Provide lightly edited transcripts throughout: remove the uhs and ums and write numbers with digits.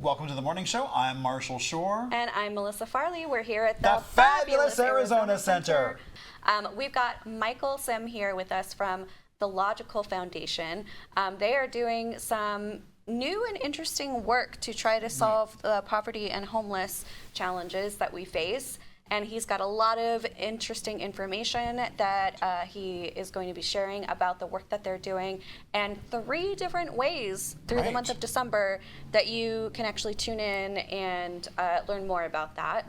Welcome to the morning show. I'm Marshall Shore. And I'm Melissa Farley. We're here at the fabulous Arizona Center. We've got Michael Simm here with us from the Logical Foundation. They are doing some new and interesting work to try to solve the poverty and homeless challenges that we face. And he's got a lot of interesting information that he is going to be sharing about the work that they're doing, and 3 different ways through the month of December that you can actually tune in and learn more about that.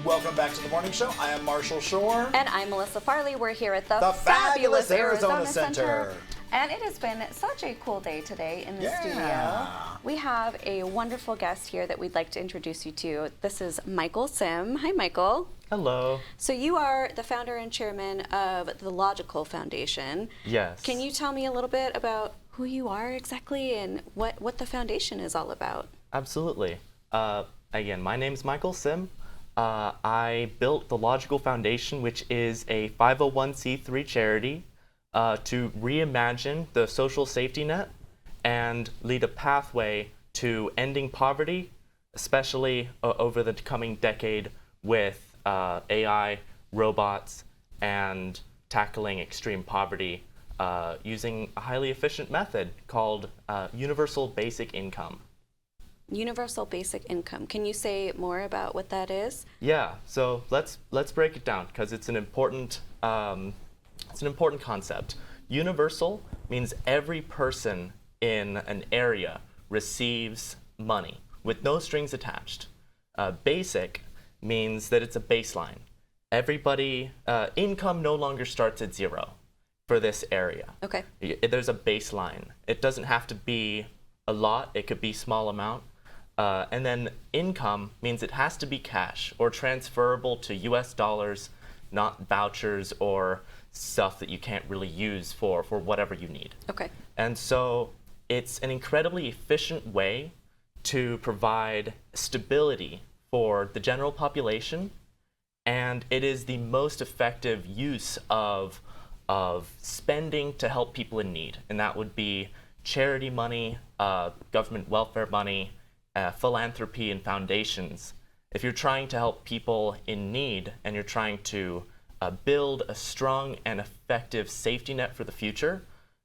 Welcome back to the morning show. I am Marshall Shore. And I'm Melissa Farley. We're here at the fabulous Arizona Center. And it has been such a cool day today in the studio. We have a wonderful guest here that we'd like to introduce you to. This is Michael Simm. Hi, Michael. Hello. So you are the founder and chairman of the Logical Foundation. Yes. Can you tell me a little bit about who you are exactly and what the foundation is all about? Absolutely. Again, my name is Michael Simm. I built the Logical Foundation, which is a 501c3 charity to reimagine the social safety net and lead a pathway to ending poverty, especially over the coming decade with AI, robots, and tackling extreme poverty using a highly efficient method called universal basic income. Universal basic income. Can you say more about what that is? Yeah, so let's break it down because it's an important concept. Universal means every person in an area receives money with no strings attached. Basic means that it's a baseline. Everybody, income no longer starts at 0 for this area. Okay. There's a baseline. It doesn't have to be a lot. It could be small amount. And then income means it has to be cash or transferable to US dollars, not vouchers or stuff that you can't really use for whatever you need. Okay. And so it's an incredibly efficient way to provide stability for the general population, and it is the most effective use of spending to help people in need. And that would be charity money, government welfare money, philanthropy, and foundations. If you're trying to help people in need and you're trying to build a strong and effective safety net for the future,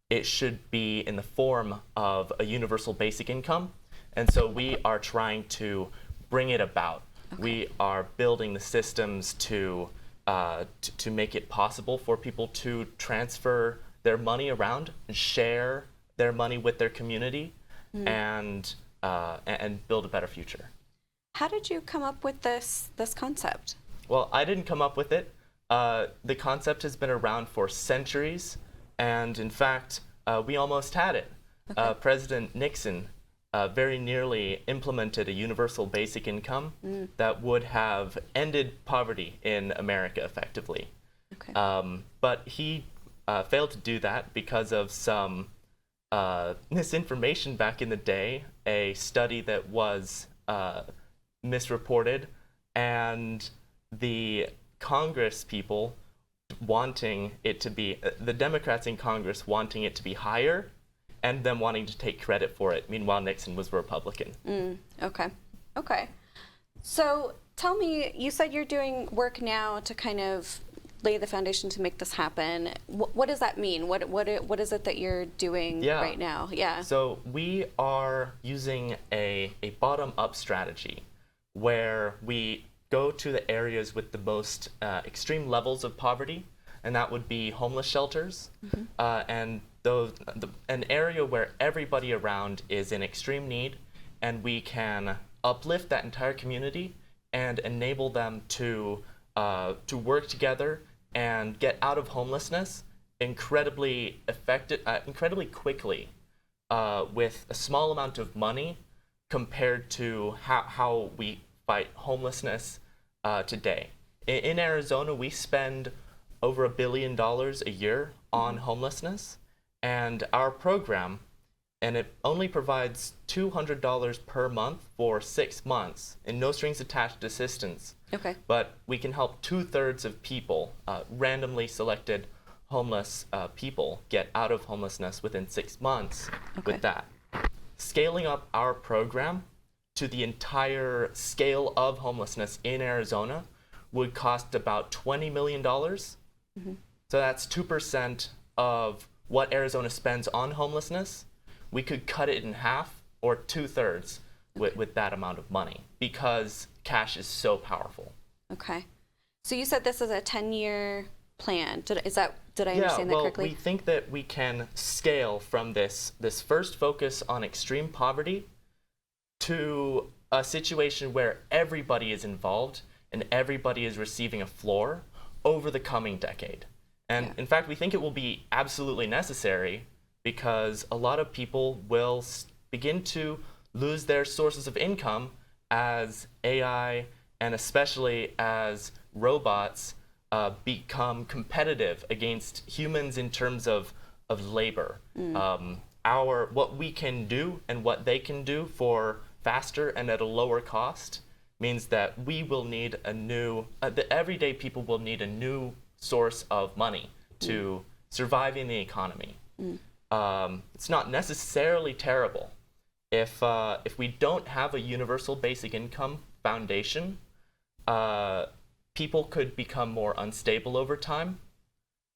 it should be in the form of a universal basic income. And so we are trying to bring it about. Okay. We are building the systems to make it possible for people to transfer their money around and share their money with their community and build a better future. How did you come up with this concept? Well, I didn't come up with it. The concept has been around for centuries, and in fact, we almost had it. Okay. President Nixon very nearly implemented a universal basic income that would have ended poverty in America effectively. Okay. But he failed to do that because of some misinformation back in the day, a study that was misreported, and the Congress people wanting it to be, the Democrats in Congress wanting it to be higher and them wanting to take credit for it. Meanwhile, Nixon was a Republican. Okay. So tell me, you said you're doing work now to kind of lay the foundation to make this happen. What does that mean? What is it that you're doing right now? Yeah. So we are using a bottom-up strategy where we go to the areas with the most extreme levels of poverty, and that would be homeless shelters, and an area where everybody around is in extreme need, and we can uplift that entire community and enable them to work together and get out of homelessness incredibly quickly with a small amount of money compared to how we fight homelessness today. In Arizona, we spend over $1 billion a year on homelessness, and our program, and it only provides $200 per month for 6 months and no strings attached assistance. Okay. But we can help 2/3 of people, randomly selected homeless people get out of homelessness within 6 months Okay. with that. Scaling up our program to the entire scale of homelessness in Arizona would cost about $20 million. So that's 2% of what Arizona spends on homelessness. We could cut it in half or 2/3 with that amount of money because cash is so powerful. Okay. So you said this is a 10-year plan. Did I understand that correctly? We think that we can scale from this first focus on extreme poverty to a situation where everybody is involved and everybody is receiving a floor over the coming decade. And in fact, we think it will be absolutely necessary because a lot of people will begin to lose their sources of income as AI and especially as robots become competitive against humans in terms of labor. What we can do and what they can do for faster and at a lower cost means that we will need the everyday people will need a new source of money to survive in the economy. It's not necessarily terrible. If we don't have a universal basic income foundation, people could become more unstable over time.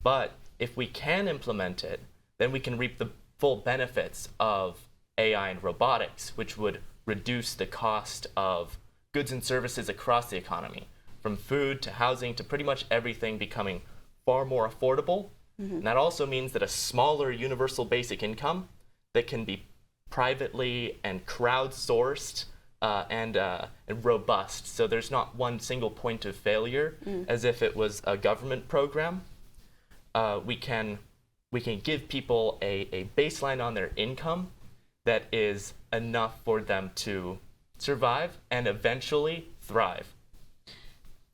But if we can implement it, then we can reap the full benefits of AI and robotics, which would reduce the cost of goods and services across the economy, from food to housing to pretty much everything becoming far more affordable. And that also means that a smaller universal basic income that can be privately and crowdsourced and robust. So there's not one single point of failure as if it was a government program. We can give people a baseline on their income that is enough for them to survive and eventually thrive.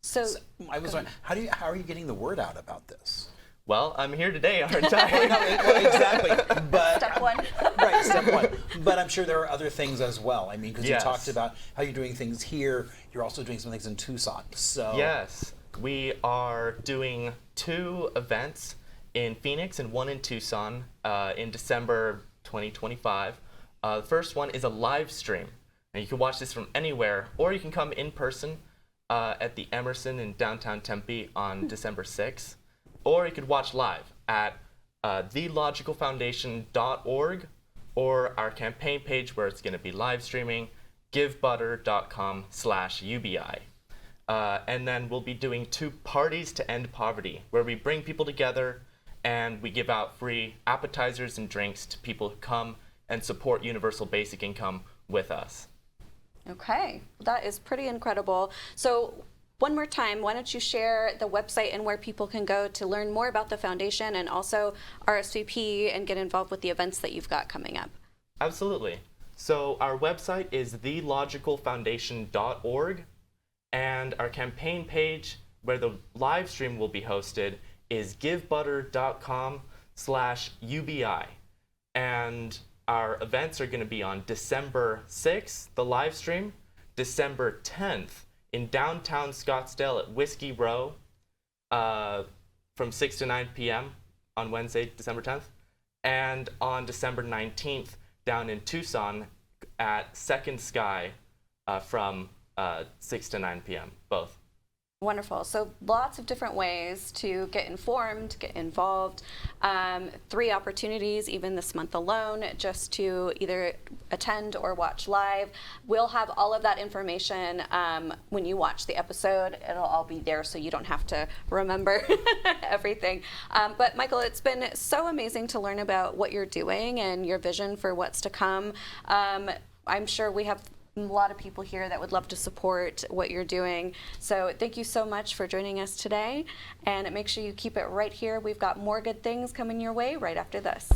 So I was wondering, how are you getting the word out about this? Well, I'm here today, aren't I? Well, exactly. But step one. Right, step one. But I'm sure there are other things as well. I mean, because Yes. you talked about how you're doing things here, you're also doing some things in Tucson. So Yes, we are doing 2 events in Phoenix and 1 in Tucson in December 2025. The first one is a live stream. And you can watch this from anywhere, or you can come in person at the Emerson in downtown Tempe on December 6th. Or you could watch live at thelogicalfoundation.org or our campaign page where it's going to be live streaming, givebutter.com/UBI. And then we'll be doing 2 parties to end poverty, where we bring people together and we give out free appetizers and drinks to people who come and support universal basic income with us. Okay, that is pretty incredible. So one more time, why don't you share the website and where people can go to learn more about the foundation and also RSVP and get involved with the events that you've got coming up? Absolutely. So our website is thelogicalfoundation.org, and our campaign page where the live stream will be hosted is givebutter.com/UBI. And our events are going to be on December 6th, the live stream, December 10th in downtown Scottsdale at Whiskey Row from 6 to 9 p.m. on Wednesday, December 10th, and on December 19th down in Tucson at Second Sky from 6 to 9 p.m., both. Wonderful. So lots of different ways to get informed, get involved. 3 opportunities, even this month alone, just to either attend or watch live. We'll have all of that information when you watch the episode. It'll all be there so you don't have to remember everything. But Michael, it's been so amazing to learn about what you're doing and your vision for what's to come. I'm sure we have a lot of people here that would love to support what you're doing. So thank you so much for joining us today. And make sure you keep it right here. We've got more good things coming your way right after this.